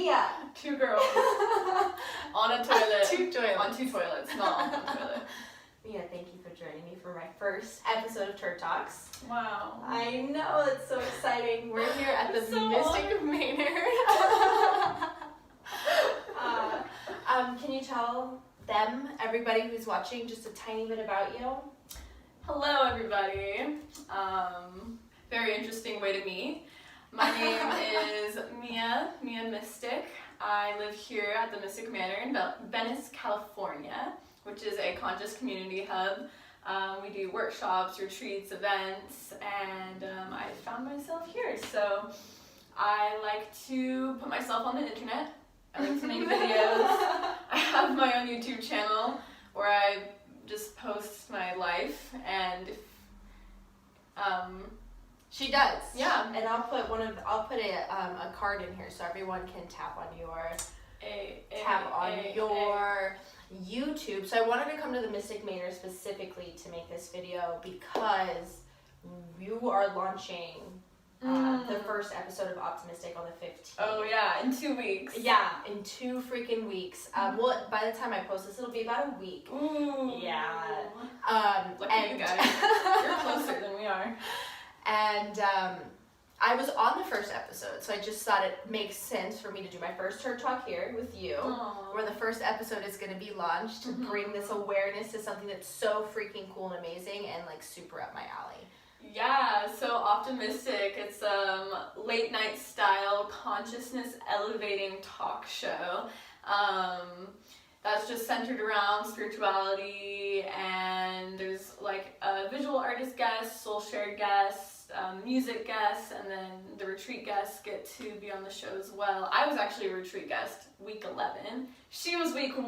Mia. Two girls on a toilet. Two toilets. On two toilets, not on one toilet. Mia, thank you for joining me for my first episode of Turd Talks. Wow. I know, it's so exciting. We're here at the So Mystic Manor. Can you tell them, everybody who's watching, just a tiny bit about you? Hello, everybody. Very interesting way to meet. My name is Mia Mystic. I live here at the Mystic Manor in Venice, California, which is a conscious community hub. We do workshops, retreats, events, and I found myself here. So I like to put myself on the internet. I like to make videos. I have my own YouTube channel where I just post my life, and She does. Yeah. And I'll put a card in here so everyone can tap on your YouTube. So I wanted to come to the Mystic Manor specifically to make this video because you are launching the first episode of Optimistic on the 15th. Oh yeah, in 2 weeks. Yeah, in 2 freaking weeks. Well, by the time I post this, it'll be about a week. Ooh. Yeah. Lucky you guys. You're closer than we are. And I was on the first episode, so I just thought it makes sense for me to do my first Turd Talk here with you, Aww. where the first episode is going to be launched to bring this awareness to something that's so freaking cool and amazing and like super up my alley. Yeah, so Optimistic, it's late night style consciousness elevating talk show. That's just centered around spirituality, and there's like a visual artist guest, soul share guest, music guests, and then the retreat guests get to be on the show as well. I was actually a retreat guest week 11. She was week 1.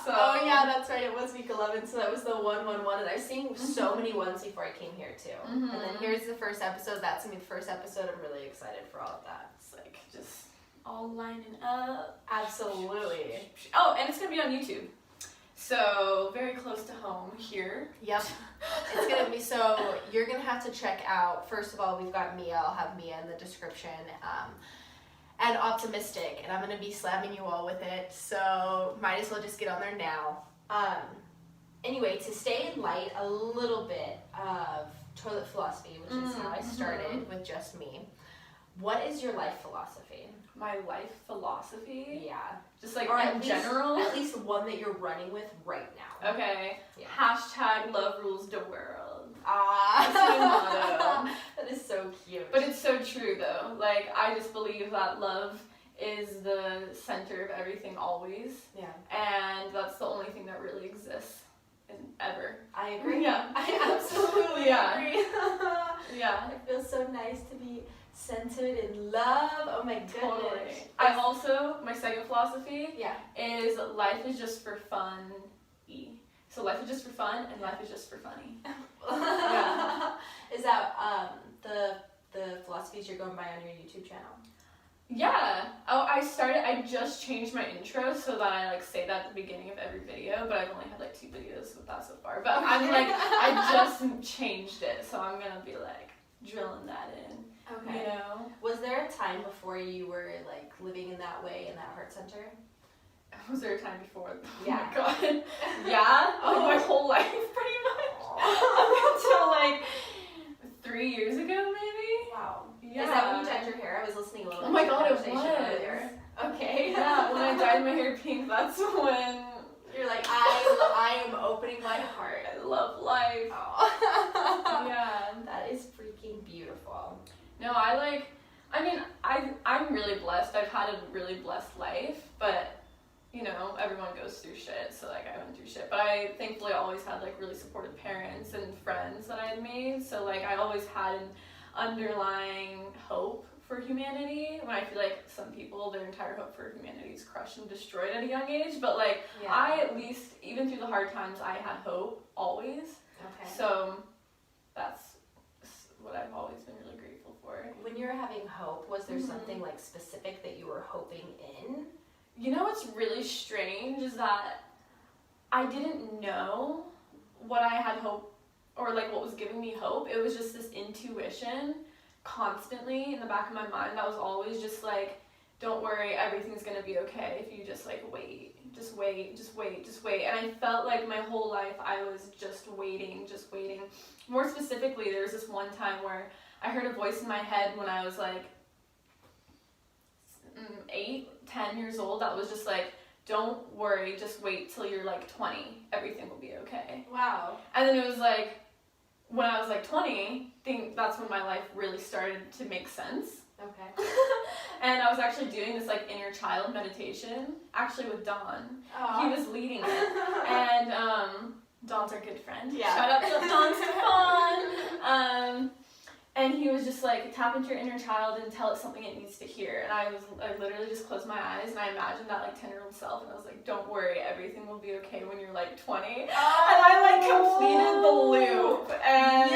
So, oh yeah, that's right, it was week 11, so that was the 111, and I've seen so many ones before I came here too. And then here's the first episode. That's gonna be the first episode. I'm really excited for all of that. It's like just all lining up. Absolutely. Oh, and it's gonna be on YouTube. So very close to home here. Yep. It's gonna be, so you're gonna have to check out, first of all, we've got Mia. I'll have Mia in the description. And Optimistic, and I'm gonna be slamming you all with it, so might as well just get on there now. Anyway, to stay in light a little bit of toilet philosophy, which is how I started with just me. What is your life philosophy? My life philosophy? Yeah. Just like or in general? At least one that you're running with right now. Okay. Yeah. Hashtag love rules the world. That's my motto. That is so cute. But it's so true though. Like, I just believe that love is the center of everything always. Yeah. And that's the only thing that really exists ever. I agree. Yeah. I absolutely agree. Yeah. It feels so nice to be centered in love. Oh my goodness. Totally. I also, my second philosophy is life is just for fun. So life is just for fun and life is just for funny. Yeah. Is that the philosophies you're going by on your YouTube channel? Yeah. Oh, I just changed my intro so that I like say that at the beginning of every video, but I've only had like 2 videos with that so far. But I'm like, I just changed it, so I'm gonna be like drilling that in. Okay. You know? Was there a time before you were like living in that way in that heart center? Was there a time before? Yeah. Oh my god. Yeah? Like my whole life pretty much. Until like 3 years ago maybe? Wow. Yeah. Is that when you dyed your hair? I was listening a little bit. Oh my to god, the it conversation was. earlier. Okay. Yeah, when I dyed my hair pink, that's when you're like, I am opening my heart. I love life. Oh. Yeah. That is freaking beautiful. No, I'm really blessed. I've had a really blessed life, but you know, everyone goes through shit, so like I went through shit. But I thankfully always had like really supportive parents and friends that I had made, so like I always had an underlying hope for humanity, when I feel like some people, their entire hope for humanity is crushed and destroyed at a young age. But like I, at least, even through the hard times, I had hope always. Okay. So that's what I've always been really grateful for. When you were having hope, was there something like specific that you were hoping in? You know what's really strange is that I didn't know what I had hope, or like what was giving me hope. It was just this intuition constantly in the back of my mind that was always just like, don't worry, everything's gonna be okay if you just like wait. And I felt like my whole life I was just waiting. More specifically, there was this one time where I heard a voice in my head when I was like 8-10 years old that was just like, don't worry, just wait till you're like 20, everything will be okay. Wow. And then it was like, when I was like 20, that's when my life really started to make sense. Okay. And I was actually doing this like inner child meditation, actually with Don. Aww. He was leading it. And Don's our good friend. Yeah. Shout out to Don Stefan. And he was just like, tap into your inner child and tell it something it needs to hear. And I literally just closed my eyes and I imagined that like 10-year-old self, and I was like, don't worry, everything will be okay when you're like 20. And I like completed the loop. And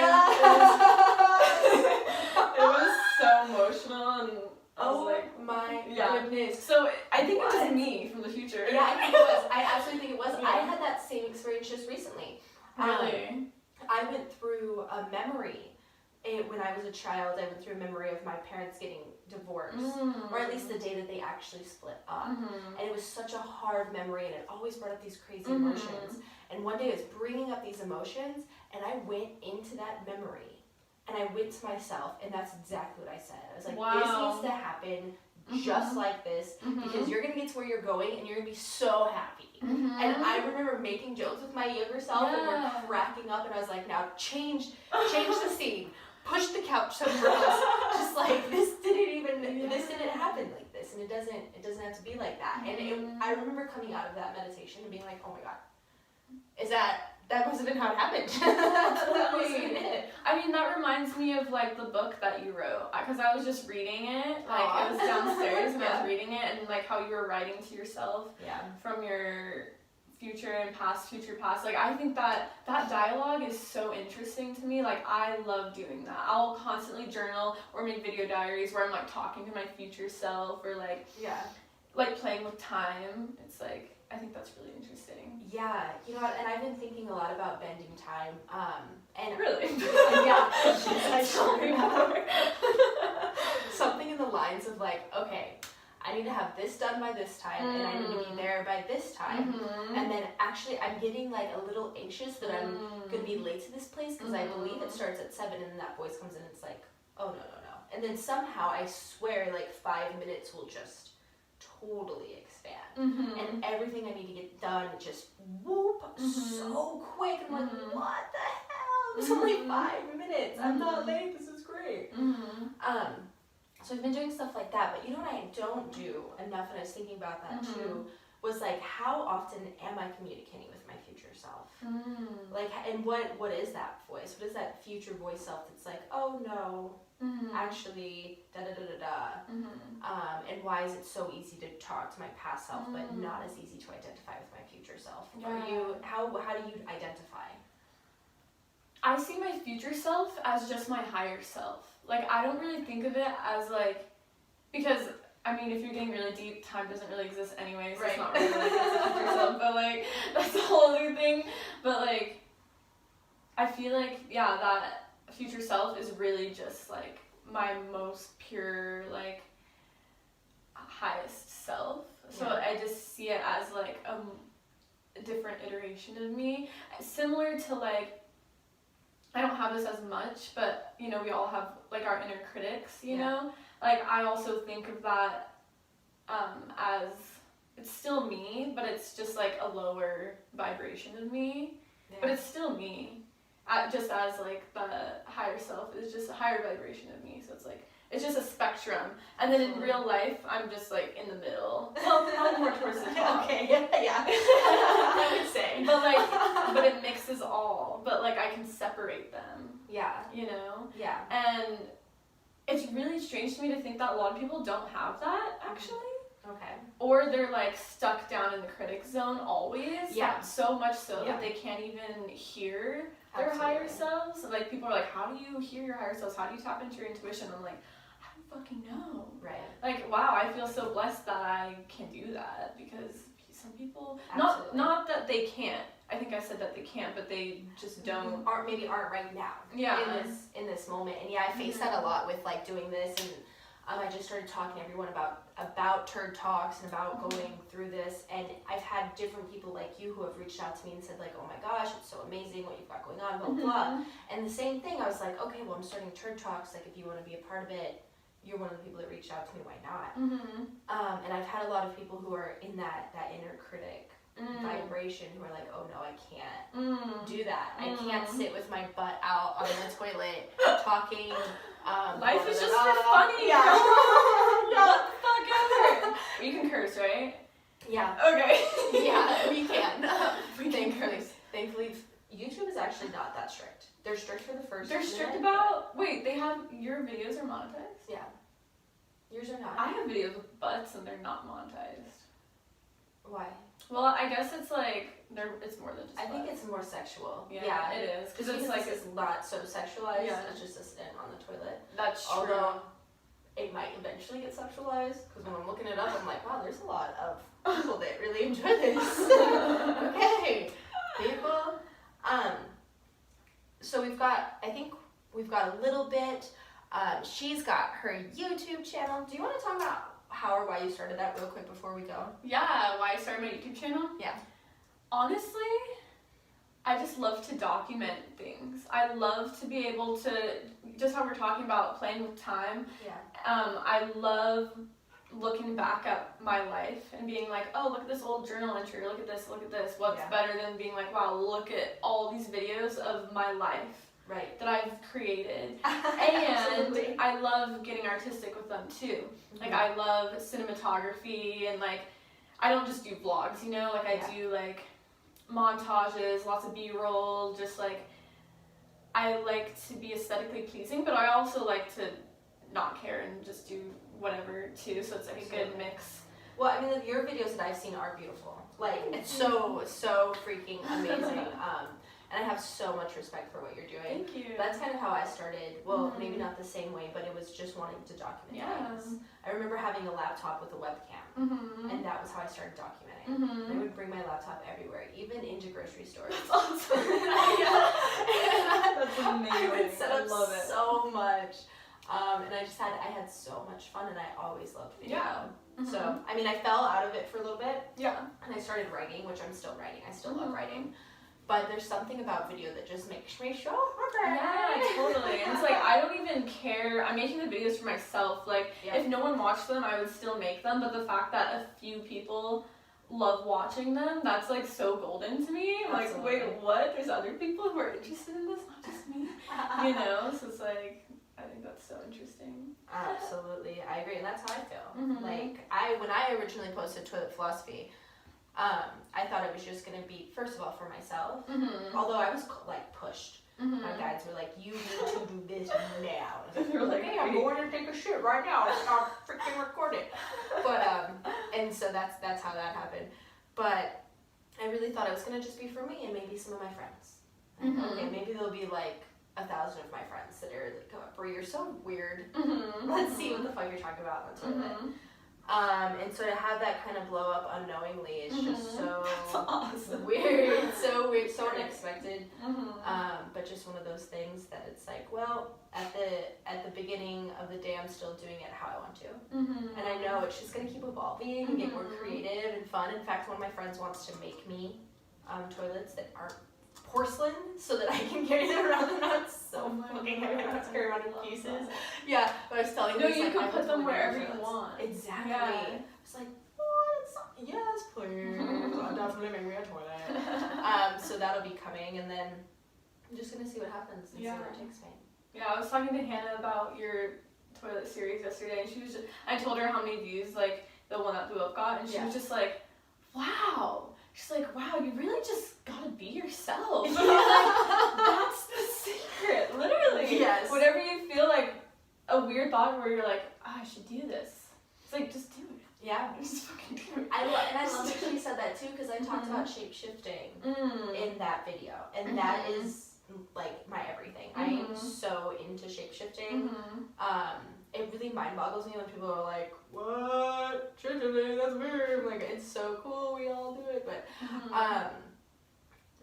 it was so emotional, and I was like, my yeah. goodness. So I think it was me from the future. Yeah, I think it was. I absolutely think it was. Yeah. I had that same experience just recently. Really? I went through a memory. When I was a child, I went through a memory of my parents getting divorced, or at least the day that they actually split up. And it was such a hard memory, and it always brought up these crazy emotions. And one day I was bringing up these emotions, and I went into that memory, and I went to myself, and that's exactly what I said. I was like, wow. This needs to happen just like this, because you're going to get to where you're going, and you're going to be so happy. And I remember making jokes with my younger self, and we're cracking up, and I was like, now change the scene. Push the couch somewhere else. Just like this didn't happen like this, and it doesn't have to be like that. And I remember coming out of that meditation and being like, oh my god, that must have been how it happened. That must have been it. I mean, that reminds me of like the book that you wrote, because I was just reading it. Like it was downstairs, and I was reading it, and like how you were writing to yourself from your future past. Like I think that dialogue is so interesting to me. Like I love doing that. I'll constantly journal or make video diaries where I'm like talking to my future self, or like playing with time. It's like, I think that's really interesting. Yeah, you know what, and I've been thinking a lot about bending time. And really? Yeah. I remember. Something in the lines of like, okay, I need to have this done by this time, and I need to be there by this time. And then actually I'm getting like a little anxious that I'm going to be late to this place, because I believe it starts at 7, and then that voice comes in and it's like, oh no. And then somehow I swear like 5 minutes will just totally expand. And everything I need to get done just whoop so quick. I'm like, what the hell? It's only 5 minutes. I'm not late. This is great. So I've been doing stuff like that, but you know what I don't do enough, and I was thinking about that too, was like, how often am I communicating with my future self? Like, and what is that voice? What is that future voice self that's like, oh no, actually, and why is it so easy to talk to my past self, but not as easy to identify with my future self? How do you identify? I see my future self as just my higher self. Like, I don't really think of it as, like, because, I mean, if you're getting really deep, time doesn't really exist anyway, so it's not really like it's the future self, but, like, that's a whole other thing. But, like, I feel like, yeah, that future self is really just, like, my most pure, like, highest self. So I just see it as, like, a different iteration of me. Similar to, like, I don't have this as much, but, you know, we all have, like, our inner critics, you know? Like, I also think of that as, it's still me, but it's just, like, a lower vibration of me. But it's still me. Just as, like, the higher self is just a higher vibration of me. So it's, like, it's just a spectrum. And then in real life, I'm just, like, in the middle. Well, I'm more towards the top. Okay, yeah. I would say. But, like, but it mixes all. But, like, I can separate them. Yeah. You know? Yeah. And it's really strange to me to think that a lot of people don't have that, actually. Okay. Or they're, like, stuck down in the critic zone always. Yeah. So much so that they can't even hear their higher selves. Like, people are like, how do you hear your higher selves? How do you tap into your intuition? I'm like, I don't fucking know. Right. Like, wow, I feel so blessed that I can do that, because some people, not that they can't. I think I said that they can't, but they just don't. aren't right now. Yeah. In this moment, and yeah, I face that a lot with like doing this, and I just started talking to everyone about Turd Talks and about going through this, and I've had different people like you who have reached out to me and said like, oh my gosh, it's so amazing what you've got going on, blah blah blah. And the same thing, I was like, okay, well I'm starting Turd Talks, like if you want to be a part of it, you're one of the people that reached out to me, why not? And I've had a lot of people who are in that inner critic vibration who are like, oh no, I can't do that. I can't sit with my butt out on the toilet talking. Life is just for funny. Yeah. What the fuck ever. You can curse, right? Yeah. Okay. Yeah, we can. We can curse. Thankfully, YouTube is actually not that strict. They're strict for the first. They're strict about. Wait, they have your videos are monetized? Yeah. Yours are not. I have videos with butts and they're not monetized. Why? Well, I guess it's like it's more than just. I think butts. it's more sexual. Yeah, it is because it's like it's not so sexualized. Yeah. It's just a sit on the toilet. That's true. Although it might eventually get sexualized, because when I'm looking it up, I'm like, wow, there's a lot of people that really enjoy this. Okay, people. So I think we've got a little bit. She's got her YouTube channel. Do you want to talk about how or why you started that real quick before we go? Yeah, why I started my YouTube channel? Yeah. Honestly, I just love to document things. I love to be able to, just how we're talking about playing with time. Yeah. I love looking back at my life and being like, oh, look at this old journal entry, look at this. What's better than being like, wow, look at all these videos of my life. Right. That I've created. Absolutely. And I love getting artistic with them too. Like I love cinematography and like I don't just do vlogs, you know, like I do like montages, lots of B-roll, just like I like to be aesthetically pleasing, but I also like to not care and just do whatever too, so it's like a good mix. Well, I mean, your videos that I've seen are beautiful. Like, it's so freaking amazing. And I have so much respect for what you're doing. Thank you. That's kind of how I started. Well, maybe not the same way, but it was just wanting to document things. I remember having a laptop with a webcam, and that was how I started documenting. I would bring my laptop everywhere, even into grocery stores. That's awesome. That's amazing. I would set up I love it. so much. And I had so much fun, and I always loved video. Yeah. So, I mean, I fell out of it for a little bit. Yeah. And I started writing, which I'm still writing. I still love writing. But there's something about video that just makes me so happy. Yeah, totally. And it's like, I don't even care. I'm making the videos for myself. Like, if no one watched them, I would still make them. But the fact that a few people love watching them, that's like so golden to me. Absolutely. Like, wait, what? There's other people who are interested in this, not just me. You know? So it's like, I think that's so interesting. Absolutely. I agree. And that's how I feel. Like, when I originally posted Toilet Philosophy, I thought it was just going to be, first of all, for myself. Although I was, like, pushed. My guides were like, you need to do this now. And I was like, okay, I'm going to take a shit right now. I'll freaking record it. But, and so that's how that happened. But I really thought it was going to just be for me and maybe some of my friends. Like, okay, maybe there'll be, like, 1,000 of my friends that are like, oh, Brie, you're so weird. Let's see what the fuck you're talking about on the toilet. And so to have that kind of blow up unknowingly is just so awesome. weird. It's so weird, so unexpected. But just one of those things that it's like, well, at the beginning of the day, I'm still doing it how I want to. And I know it's just gonna keep evolving and get more creative and fun. In fact, one of my friends wants to make me toilets that aren't porcelain so that I can carry them around and not so fucking heavy. I don't have to carry around in pieces. Yeah, but I was telling No, you, you like, can I put them totally wherever get you want. Exactly. Yeah. It's like, what? Yes, please. I'll definitely make me a toilet. So that'll be coming, and then I'm just gonna see what happens and see where it takes me. Yeah, I was talking to Hannah about your toilet series yesterday, and she was I told her how many views like the one that blew up got, and she was just like, wow. She's like, wow, you really just gotta be yourself. She's like, that's the secret, literally. Yes. Whenever you feel like a weird thought where you're like, oh, I should do this. It's like, just do it. Yeah. Just fucking do it. I love that she said that too, because I talked about shape-shifting in that video. And that is like my everything. I am so into shape-shifting. It really mind boggles me when people are like, what? Shape-shifting, that's weird. I'm like, it's so cool, we all do it. But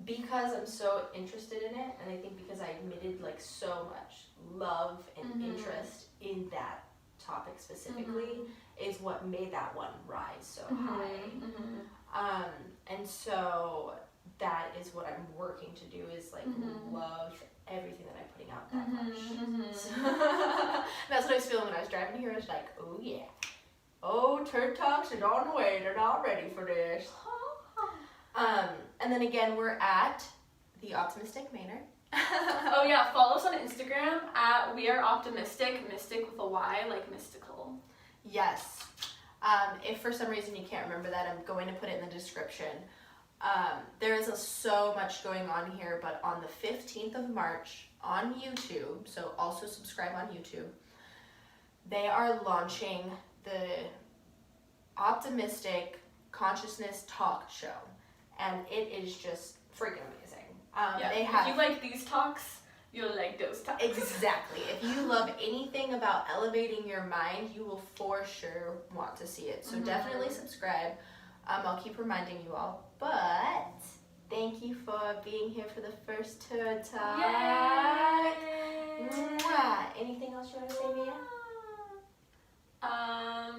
because I'm so interested in it, and I think because I admitted like so much love and interest in that topic specifically, is what made that one rise so high. And so that is what I'm working to do, is like love everything that I'm putting out that much. So, that's what I was feeling when I was driving here. I was like, oh yeah, oh, Turd Talks is on the way. They're not ready for this. And then again, we're at the Optimistic Manor. Oh yeah, follow us on Instagram at We Are Optimistic, mystic with a Y, like mystical. Yes. If for some reason you can't remember that, I'm going to put it in the description. There is so much going on here, but on the 15th of March on YouTube, so also subscribe on YouTube, they are launching the Optimistic Consciousness Talk Show, and it is just freaking amazing. They have, if you like these talks, you'll like those talks. Exactly. If you love anything about elevating your mind, you will for sure want to see it. So definitely subscribe. I'll keep reminding you all. But thank you for being here for the first Turd Talk. Yay! Mwah. Anything else you want to say, Mia? I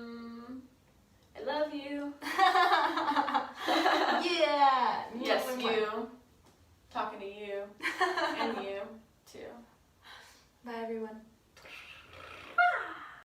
love you. Yeah. Yes, you. Talking to you. And you, too. Bye, everyone.